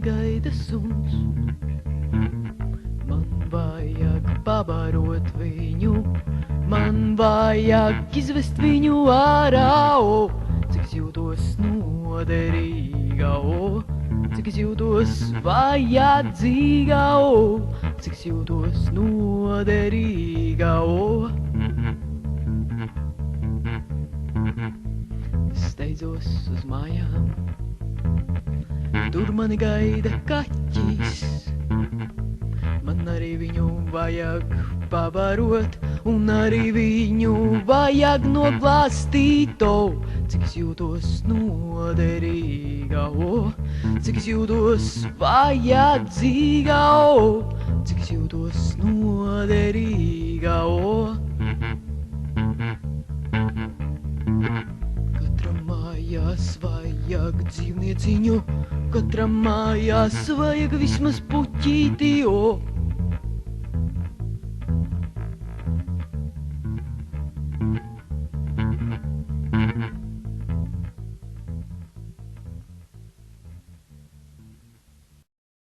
gaida suns. Man vajag pabarot viņu, man vajag izvest viņu ārā, o, cik es jūtos noderīga, o, cik es jūtos vajadzīga, o, cik es jūtos noderīga, o. Steidzos uz mājām, tur mani gaida kaķis. Man arī viņu vajag pabarot, un arī viņu vajag noglāstīt, o, cik es jūtos noderīga, o, cik es jūtos vajadzīga, o, cik es jūtos noderīga, o. Katram mājās vajag dzīvnieciņu, katram mājās vajag vismaz puķīti, o.